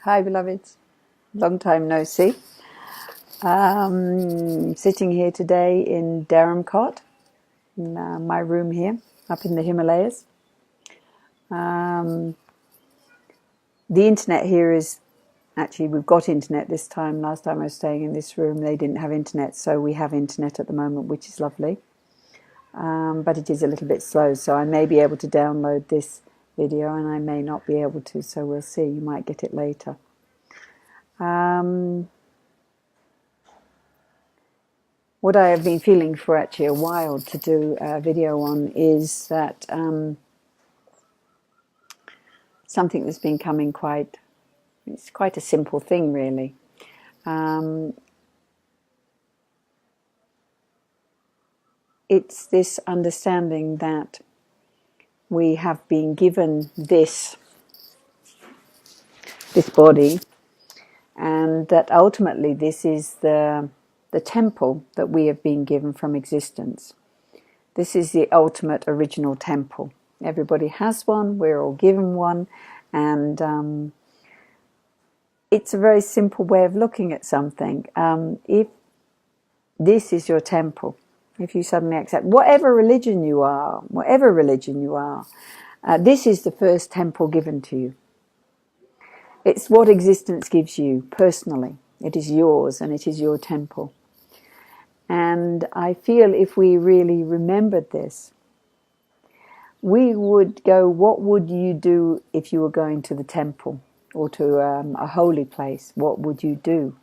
Hi, beloveds. Long time no see. Sitting here today in Dharamkot, in my room here, up in the Himalayas. The internet here is, actually we've got internet this time. Last time I was staying in this room, they didn't have internet, so we have internet at the moment, which is lovely. But it is a little bit slow, so I may be able to download this video and I may not be able to, so we'll see. You might get it later. What I have been feeling for actually a while to do a video on is that something that's been coming it's quite a simple thing really. It's this understanding that we have been given this body, and that ultimately this is the temple that we have been given from existence. This is the ultimate original temple. Everybody has one, we're all given one, and it's a very simple way of looking at something. If this is your temple, if you suddenly accept whatever religion you are, this is the first temple given to you. It's what existence gives you personally. It is yours and it is your temple. And I feel if we really remembered this, we would go, what would you do if you were going to the temple or to a holy place? What would you do?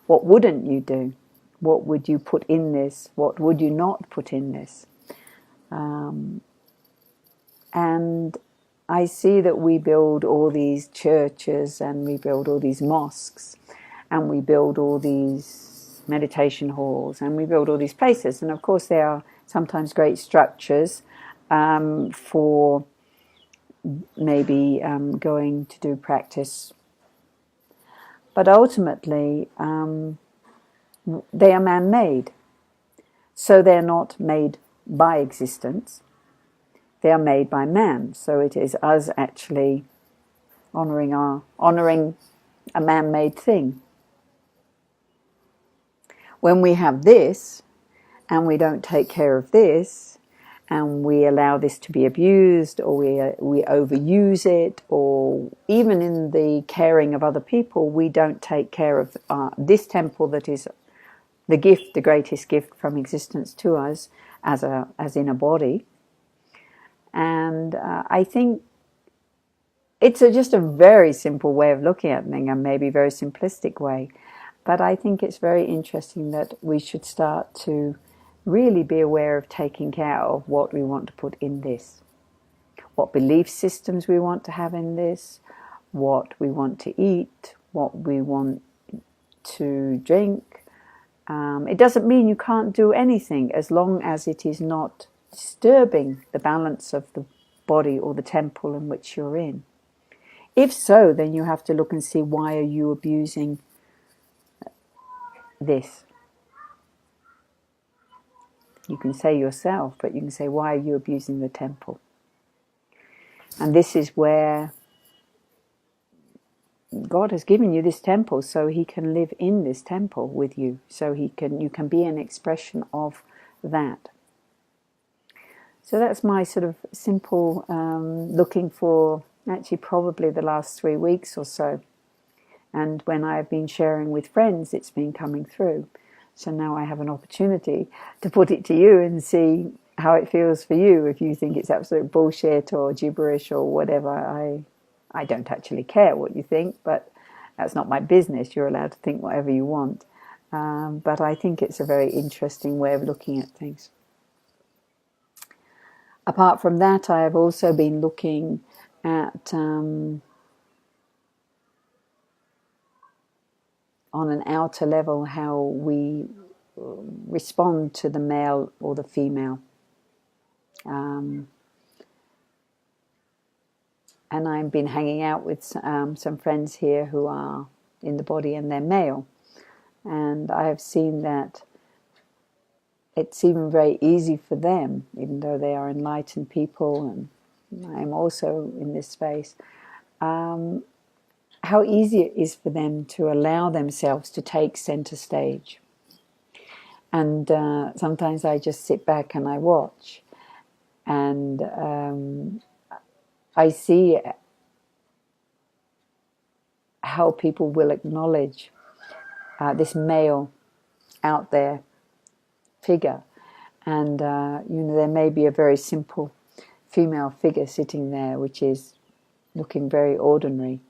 What wouldn't you do? What would you put in this? What would you not put in this? And I see that we build all these churches and we build all these mosques and we build all these meditation halls and we build all these places. And of course they are sometimes great structures for maybe going to do practice. But ultimately they are man-made. So they're not made by existence. They are made by man. So it is us actually honouring a man-made thing. When we have this, and we don't take care of this, and we allow this to be abused, or we overuse it, or even in the caring of other people, we don't take care of this temple that is the gift, the greatest gift from existence to us, as in a body. And I think it's just a very simple way of looking at things, and maybe a very simplistic way. But I think it's very interesting that we should start to really be aware of taking care of what we want to put in this. What belief systems we want to have in this, what we want to eat, what we want to drink. It doesn't mean you can't do anything as long as it is not disturbing the balance of the body or the temple in which you're in. If so, then you have to look and see, why are you abusing this? You can say yourself, but you can say, why are you abusing the temple? And this is where God has given you this temple so he can live in this temple with you, so you can be an expression of that. So that's my sort of simple looking for actually probably the last 3 weeks or so. And when I've been sharing with friends, it's been coming through. So now I have an opportunity to put it to you and see how it feels for you. If you think it's absolute bullshit or gibberish or whatever, I don't actually care what you think, but that's not my business. You're allowed to think whatever you want. But I think it's a very interesting way of looking at things. Apart from that, I have also been looking at, on an outer level, how we respond to the male or the female. And I've been hanging out with some friends here who are in the body and they're male. And I have seen that it's even very easy for them, even though they are enlightened people, and I'm also in this space. how easy it is for them to allow themselves to take center stage. And sometimes I just sit back and I watch, and I see how people will acknowledge this male out there figure. And, there may be a very simple female figure sitting there, which is looking very ordinary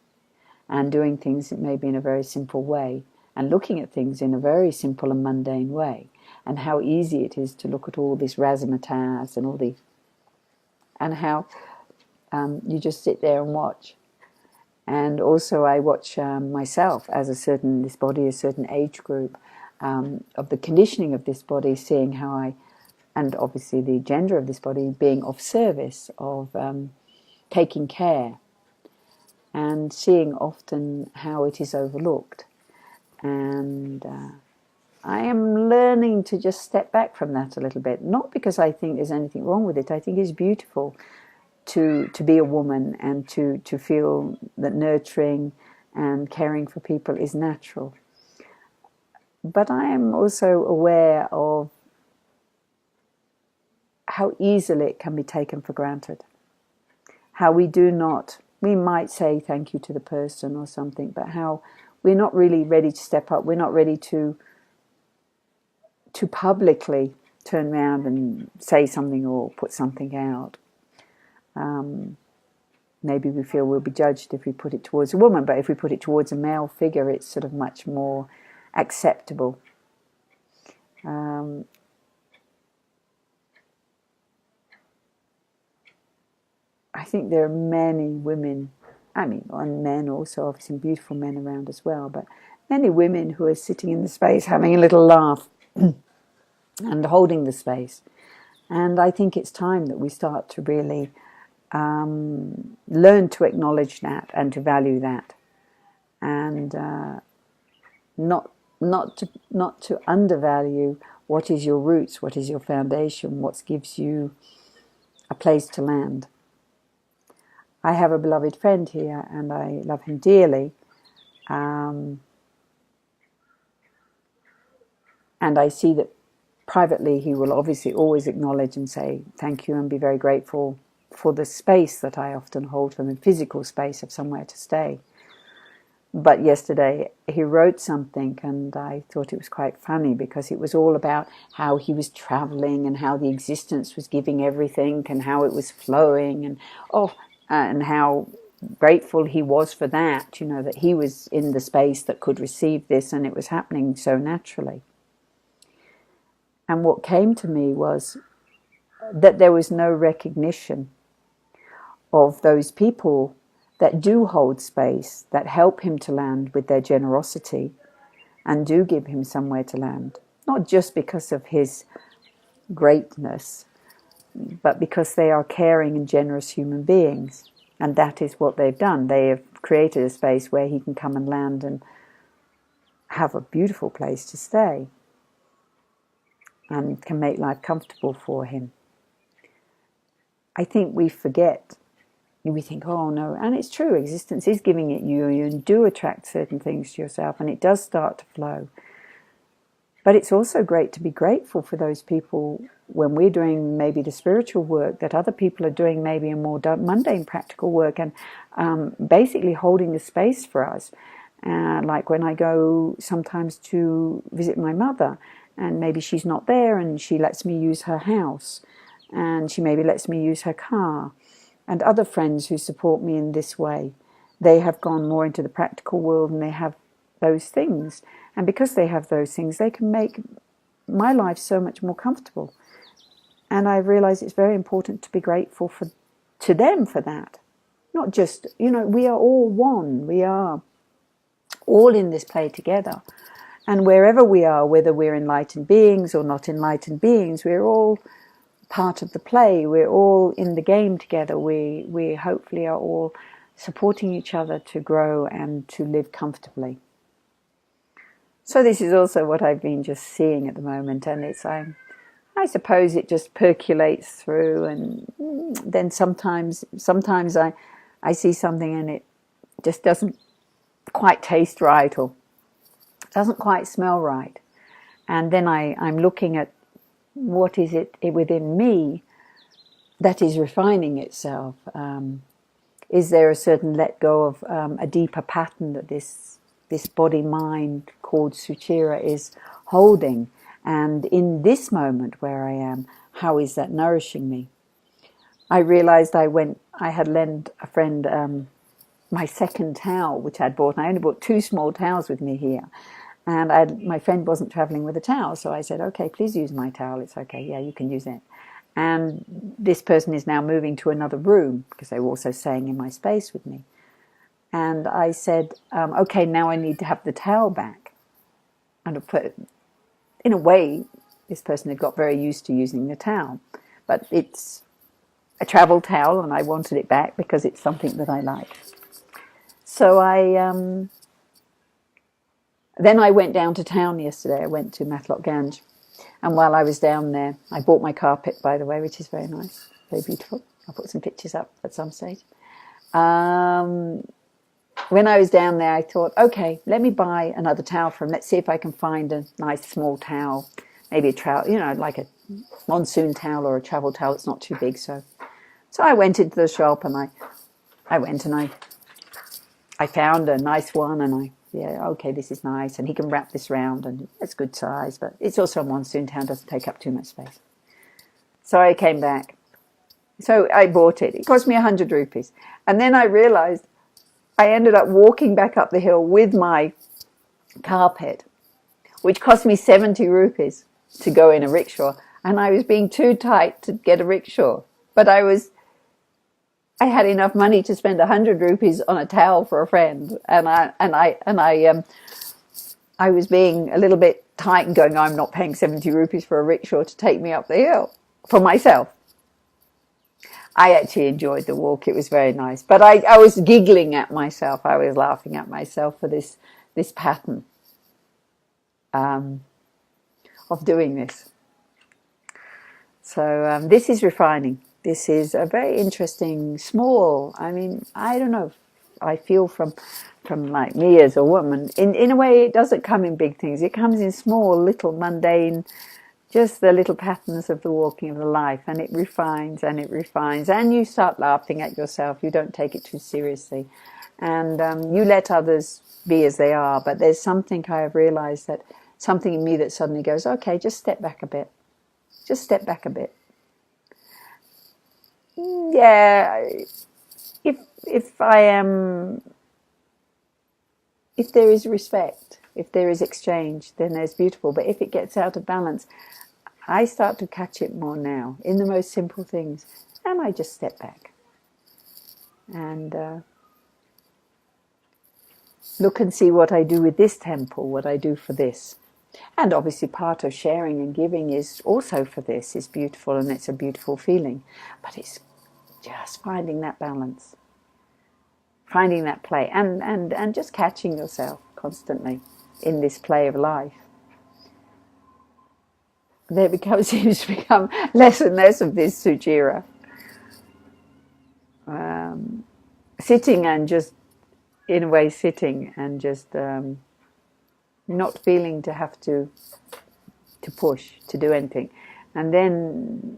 and doing things maybe in a very simple way and looking at things in a very simple and mundane way. And how easy it is to look at all this razzmatazz and all these, and how you just sit there and watch. And also I watch myself as this body, a certain age group, of the conditioning of this body, seeing how and obviously the gender of this body being of service, of taking care, and seeing often how it is overlooked. And I am learning to just step back from that a little bit, not because I think there's anything wrong with it. I think it's beautiful to be a woman and to feel that nurturing and caring for people is natural. But I am also aware of how easily it can be taken for granted. How we might say thank you to the person or something, but how we're not really ready to step up. We're not ready to publicly turn around and say something or put something out. Maybe we feel we'll be judged if we put it towards a woman, but if we put it towards a male figure, it's sort of much more acceptable. I think there are many women, and men also, obviously beautiful men around as well, but many women who are sitting in the space having a little laugh and holding the space. And I think it's time that we start to really learn to acknowledge that and to value that, and not to undervalue what is your roots, what is your foundation, what gives you a place to land. I have a beloved friend here, and I love him dearly. And I see that privately he will obviously always acknowledge and say thank you and be very grateful for the space that I often hold for him, the physical space of somewhere to stay. But yesterday he wrote something, and I thought it was quite funny because it was all about how he was traveling and how the existence was giving everything and how it was flowing, and how grateful he was for that, that he was in the space that could receive this and it was happening so naturally. And what came to me was that there was no recognition of those people that do hold space, that help him to land with their generosity and do give him somewhere to land. Not just because of his greatness, but because they are caring and generous human beings. And that is what they've done. They have created a space where he can come and land and have a beautiful place to stay and can make life comfortable for him. I think we forget. We think, oh no, and it's true, existence is giving it you do attract certain things to yourself, and it does start to flow. But it's also great to be grateful for those people when we're doing maybe the spiritual work, that other people are doing maybe a more mundane practical work, and basically holding the space for us. Like when I go sometimes to visit my mother, and maybe she's not there, and she lets me use her house, and she maybe lets me use her car. And other friends who support me in this way, they have gone more into the practical world, and they have those things. And because they have those things, they can make my life so much more comfortable. And I realize it's very important to be grateful to them for that. Not just, we are all one. We are all in this play together. And wherever we are, whether we're enlightened beings or not enlightened beings, we're all part of the play. We're all in the game together. We hopefully are all supporting each other to grow and to live comfortably. So this is also what I've been just seeing at the moment, and I suppose it just percolates through, and then sometimes I see something and it just doesn't quite taste right, or doesn't quite smell right. And then I'm looking at what is it within me that is refining itself. Is there a certain let go of a deeper pattern that this body mind called Suchira is holding? And in this moment where I am, how is that nourishing me? I realized I had lent a friend my second towel, which I'd bought. And I only bought 2 small towels with me here. And my friend wasn't traveling with a towel, so I said, okay, please use my towel. It's okay, yeah, you can use it. And this person is now moving to another room because they were also staying in my space with me. And I said, okay, now I need to have the towel back. And in a way, this person had got very used to using the towel. But it's a travel towel, and I wanted it back because it's something that I like. So then I went down to town yesterday. I went to Matlock Ganj. And while I was down there, I bought my carpet, by the way, which is very nice, very beautiful. I'll put some pictures up at some stage. When I was down there, I thought, okay, let me buy another towel from him. Let's see if I can find a nice small towel, maybe a towel, like a monsoon towel or a travel towel. It's not too big. So I went into the shop, and I found a nice one, and okay, this is nice, and he can wrap this round, and it's good size, but it's also a monsoon towel, doesn't take up too much space. So I came back. So I bought it. It cost me 100 rupees. And then I realized I ended up walking back up the hill with my carpet, which cost me 70 rupees to go in a rickshaw. And I was being too tight to get a rickshaw. But I had enough money to spend 100 rupees on a towel for a friend, and I was being a little bit tight and going, I'm not paying 70 rupees for a rickshaw to take me up the hill for myself. I actually enjoyed the walk. It was very nice, but I was giggling at myself. I was laughing at myself for this pattern of doing this. So this is refining. This is a very interesting, small, I don't know, I feel from like me as a woman, in a way it doesn't come in big things. It comes in small, little, mundane, just the little patterns of the walking of the life, and it refines, and you start laughing at yourself. You don't take it too seriously, and you let others be as they are. But there's something I have realized, that something in me that suddenly goes, okay, just step back a bit. Just step back a bit. Yeah, if there is respect, if there is exchange, then there's beautiful. But if it gets out of balance, I start to catch it more now in the most simple things, and I just step back and look and see what I do with this temple, what I do for this. And obviously part of sharing and giving is also for this, is beautiful, and it's a beautiful feeling. But it's just finding that balance, finding that play, and just catching yourself constantly in this play of life. There seems to become less and less of this Suchira. Sitting and just, in a way, sitting and just not feeling to have to push, to do anything. And then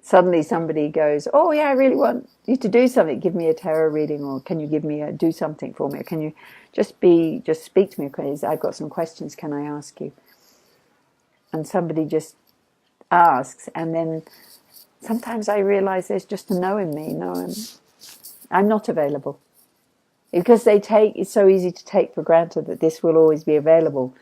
suddenly somebody goes, oh yeah, I really want you to do something. Give me a tarot reading, or can you do something for me? Or can you just speak to me? Because I've got some questions. Can I ask you? And somebody just asks, and then sometimes I realize there's just a no in me. No, I'm not available. Because it's so easy to take for granted that this will always be available.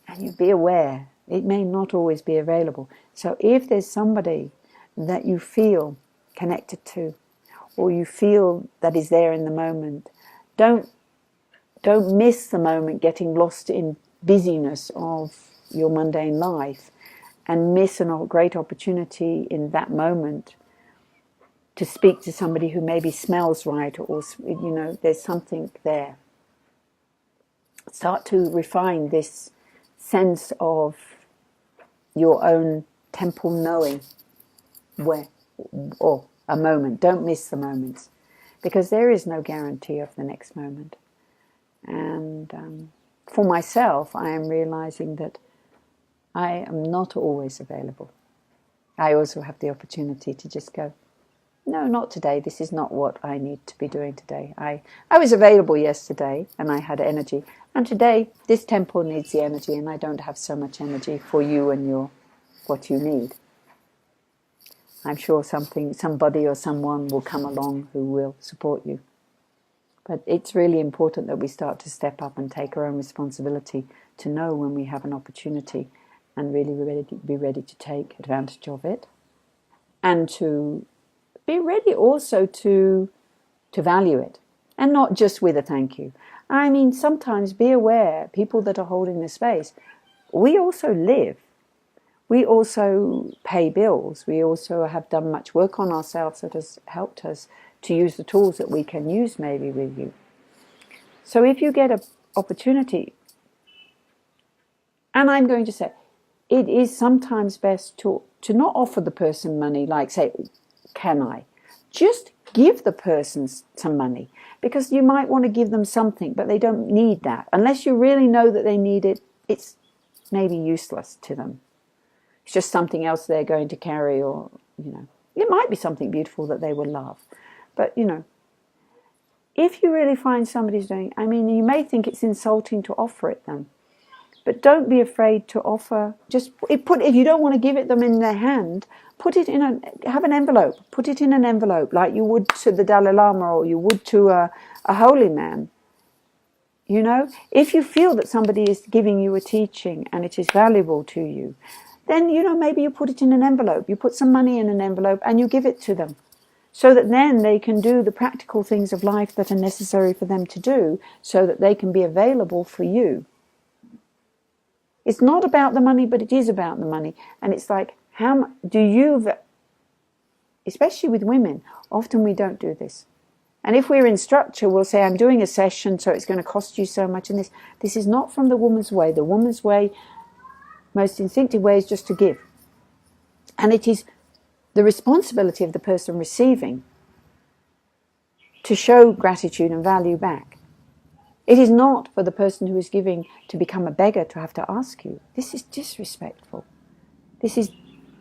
And you be aware, it may not always be available. So if there's somebody that you feel connected to, or you feel that is there in the moment, don't miss the moment getting lost in busyness of your mundane life, and miss a great opportunity in that moment to speak to somebody who maybe smells right, or there's something there. Start to refine this sense of your own temple knowing or a moment. Don't miss the moments, because there is no guarantee of the next moment. And for myself, I am realizing that I am not always available. I also have the opportunity to just go, no, not today. This is not what I need to be doing today. I was available yesterday and I had energy. And today, this temple needs the energy and I don't have so much energy for you and what you need. I'm sure somebody or someone will come along who will support you. But it's really important that we start to step up and take our own responsibility to know when we have an opportunity and really be ready to take advantage of it. And to be ready also to value it. And not just with a thank you. I mean, sometimes be aware, people that are holding the space, we also live. We also pay bills. We also have done much work on ourselves that has helped us to use the tools that we can use maybe with you. So if you get an opportunity, and I'm going to say, it is sometimes best to not offer the person money, like say, can I? Just give the person some money, because you might want to give them something, but they don't need that. Unless you really know that they need it, it's maybe useless to them. It's just something else they're going to carry, or, it might be something beautiful that they will love. But, if you really find somebody's doing, you may think it's insulting to offer it them, but don't be afraid to offer. If you don't want to give it them in their hand, have an envelope. Put it in an envelope like you would to the Dalai Lama or you would to a holy man. If you feel that somebody is giving you a teaching and it is valuable to you, then, maybe you put it in an envelope. You put some money in an envelope and you give it to them so that then they can do the practical things of life that are necessary for them to do so that they can be available for you. It's not about the money, but it is about the money. And it's like, how do you, especially with women, often we don't do this. And if we're in structure, we'll say, I'm doing a session, so it's going to cost you so much. And this is not from the woman's way. The woman's way, most instinctive way, is just to give. And it is the responsibility of the person receiving to show gratitude and value back. It is not for the person who is giving to become a beggar to have to ask you. This is disrespectful. This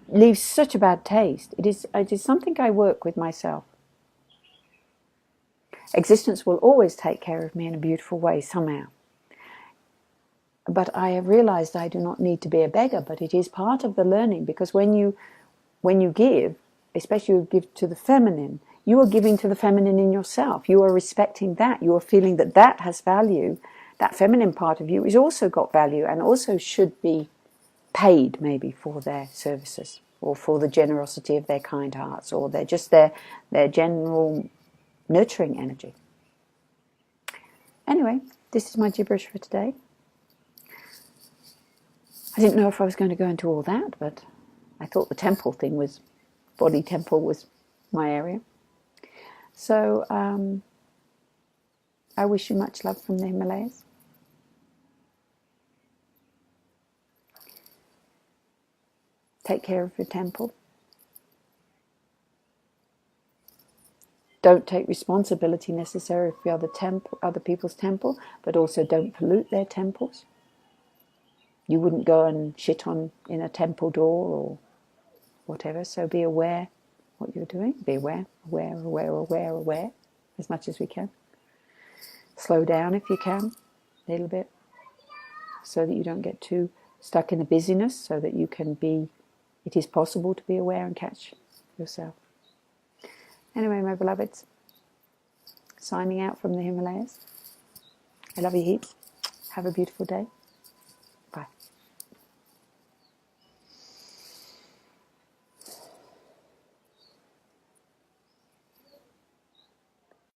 leaves such a bad taste. It is something I work with myself. Existence will always take care of me in a beautiful way somehow. But I have realized I do not need to be a beggar, but it is part of the learning, because when you give, especially you give to the feminine, you are giving to the feminine in yourself. You are respecting that. You are feeling that that has value. That feminine part of you has also got value and also should be paid maybe for their services or for the generosity of their kind hearts or their general nurturing energy. Anyway, this is my gibberish for today. I didn't know if I was going to go into all that, but I thought the temple thing body temple was my area. So I wish you much love from the Himalayas. Take care of your temple. Don't take responsibility necessarily for other people's temple, but also don't pollute their temples. You wouldn't go and shit in a temple door or whatever, so be aware what you're doing. Be aware as much as we can. Slow down if you can, a little bit, so that you don't get too stuck in the busyness, so that it is possible to be aware and catch yourself. Anyway, my beloveds, signing out from the Himalayas. I love you heaps. Have a beautiful day.